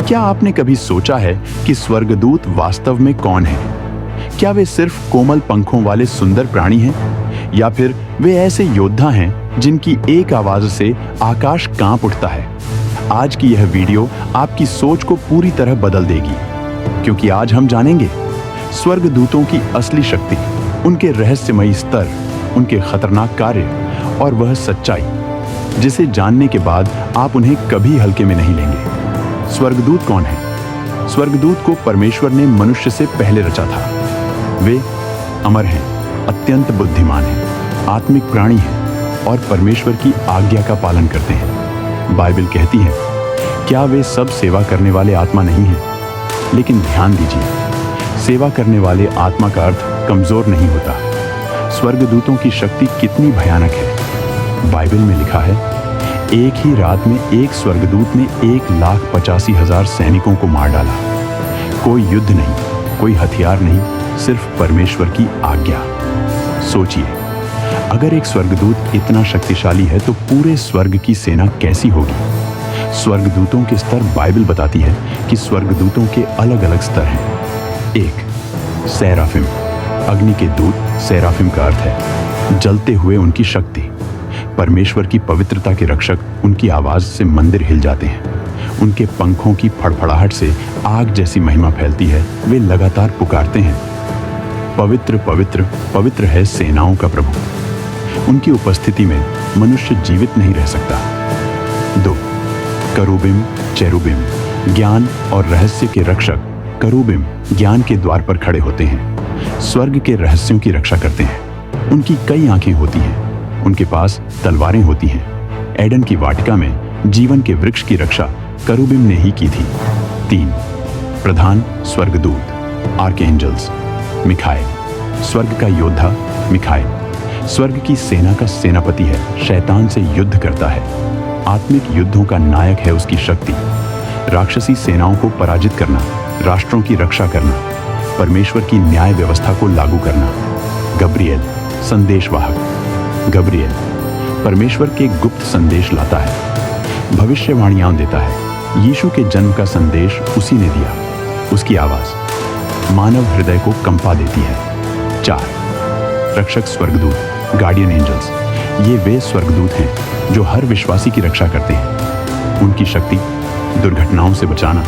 क्या आपने कभी सोचा है कि स्वर्गदूत वास्तव में कौन है? क्या वे सिर्फ कोमल पंखों वाले सुंदर प्राणी हैं, या फिर वे ऐसे योद्धा हैं जिनकी एक आवाज से आकाश कांप उठता है? आज की यह वीडियो आपकी सोच को पूरी तरह बदल देगी, क्योंकि आज हम जानेंगे स्वर्गदूतों की असली शक्ति, उनके रहस्यमयी स्तर, उनके खतरनाक कार्य और वह सच्चाई जिसे जानने के बाद आप उन्हें कभी हल्के में नहीं लेंगे। स्वर्गदूत कौन है? स्वर्गदूत को परमेश्वर ने मनुष्य से पहले रचा था। वे अमर हैं, अत्यंत बुद्धिमान हैं, आत्मिक प्राणी हैं और परमेश्वर की आज्ञा का पालन करते हैं। बाइबल कहती है, क्या वे सब सेवा करने वाले आत्मा नहीं हैं? लेकिन ध्यान दीजिए, सेवा करने वाले आत्मा का अर्थ कमजोर नहीं होता। स्वर्गदूतों की शक्ति कितनी भयानक है। बाइबल में लिखा है, एक ही रात में एक स्वर्गदूत ने 1,85,000 सैनिकों को मार डाला। कोई युद्ध नहीं, कोई हथियार नहीं, सिर्फ परमेश्वर की आज्ञा। सोचिए, अगर एक स्वर्गदूत इतना शक्तिशाली है तो पूरे स्वर्ग की सेना कैसी होगी? स्वर्गदूतों के स्तर बाइबल बताती है कि स्वर्गदूतों के अलग अलग स्तर हैं। 1. सेराफिम, अग्नि के दूत। सेराफिम का अर्थ है जलते हुए उनकी शक्ति। परमेश्वर की पवित्रता के रक्षक, उनकी आवाज से मंदिर हिल जाते हैं। उनके पंखों की फड़फड़ाहट से आग जैसी महिमा फैलती है। वे लगातार पुकारते हैं, पवित्र पवित्र पवित्र है सेनाओं का प्रभु। उनकी उपस्थिति में मनुष्य जीवित नहीं रह सकता। 2. करूबिम चेरुबिम, ज्ञान और रहस्य के रक्षक। करूबिम ज्ञान के द्वार पर खड़े होते हैं, स्वर्ग के रहस्यों की रक्षा करते हैं। उनकी कई आंखें होती हैं, उनके पास तलवारें होती हैं। एडन की वाटिका में जीवन के वृक्ष की रक्षा करूबिम ने ही की थी। 3. प्रधान स्वर्गदूत, आर्कएंजल्स। मिखाएल, स्वर्ग का योद्धा। मिखाएल स्वर्ग की सेना का सेनापति है, शैतान से युद्ध करता है। आत्मिक युद्धों का नायक है उसकी शक्ति। राक्षसी सेनाओं को पराजित करना, राष्ट्रों की रक्षा करना, परमेश्वर की न्याय व्यवस्था को लागू करना। गब्रिएल, संदेशवाहक। गब्रिएल परमेश्वर के गुप्त संदेश लाता है, भविष्यवाणियां देता है। यीशु के जन्म का संदेश उसी ने दिया। उसकी आवाज मानव हृदय को कंपा देती है। 4. रक्षक स्वर्गदूत, गार्डियन एंजल्स। ये वे स्वर्गदूत हैं जो हर विश्वासी की रक्षा करते हैं। उनकी शक्ति दुर्घटनाओं से बचाना,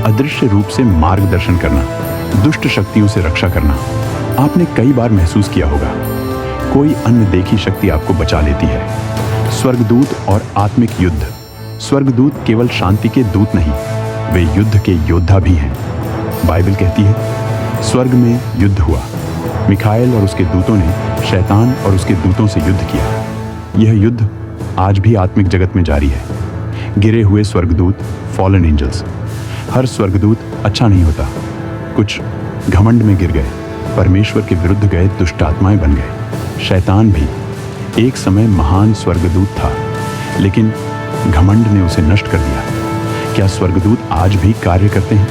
अदृश्य रूप से मार्गदर्शन करना, दुष्ट शक्तियों से रक्षा करना। आपने कई बार महसूस किया होगा, कोई अन्य देखी शक्ति आपको बचा लेती है। स्वर्गदूत और आत्मिक युद्ध। स्वर्गदूत केवल शांति के दूत नहीं, वे युद्ध के योद्धा भी हैं। बाइबल कहती है, स्वर्ग में युद्ध हुआ। मिखाएल और उसके दूतों ने शैतान और उसके दूतों से युद्ध किया। यह युद्ध आज भी आत्मिक जगत में जारी है। गिरे हुए स्वर्गदूत, फॉलन एंजल्स। हर स्वर्गदूत अच्छा नहीं होता। कुछ घमंड में गिर गए, परमेश्वर के विरुद्ध गए, दुष्ट आत्माएं बन गए। शैतान भी एक समय महान स्वर्गदूत था, लेकिन घमंड ने उसे नष्ट कर दिया। क्या स्वर्गदूत आज भी कार्य करते हैं?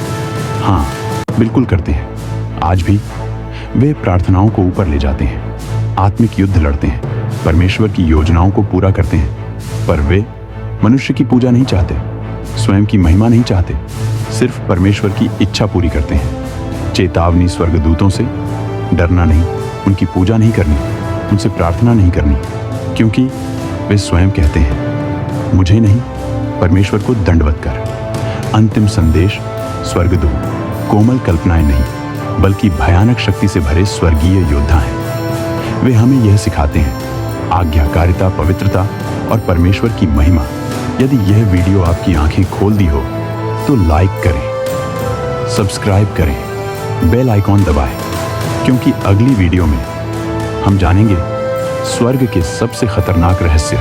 हाँ, बिल्कुल करते हैं। आज भी वे प्रार्थनाओं को ऊपर ले जाते हैं, आत्मिक युद्ध लड़ते हैं, परमेश्वर की योजनाओं को पूरा करते हैं। पर वे मनुष्य की पूजा नहीं चाहते, स्वयं की महिमा नहीं चाहते, सिर्फ परमेश्वर की इच्छा पूरी करते हैं। चेतावनी स्वर्गदूतों से, डरना नहीं, उनकी पूजा नहीं करनी, उनसे प्रार्थना नहीं करनी, क्योंकि वे स्वयं कहते हैं, मुझे नहीं, परमेश्वर को दंडवत कर। अंतिम संदेश स्वर्गदूत कोमल कल्पनाएं नहीं, बल्कि भयानक शक्ति से भरे स्वर्गीय योद्धा हैं। वे हमें यह सिखाते हैं, आज्ञाकारिता, पवित्रता और परमेश्वर की महिमा। यदि यह वीडियो आपकी आंखें खोल दी हो तो लाइक करें, सब्सक्राइब करें, बेल आइकॉन दबाएं, क्योंकि अगली वीडियो में हम जानेंगे स्वर्ग के सबसे खतरनाक रहस्य।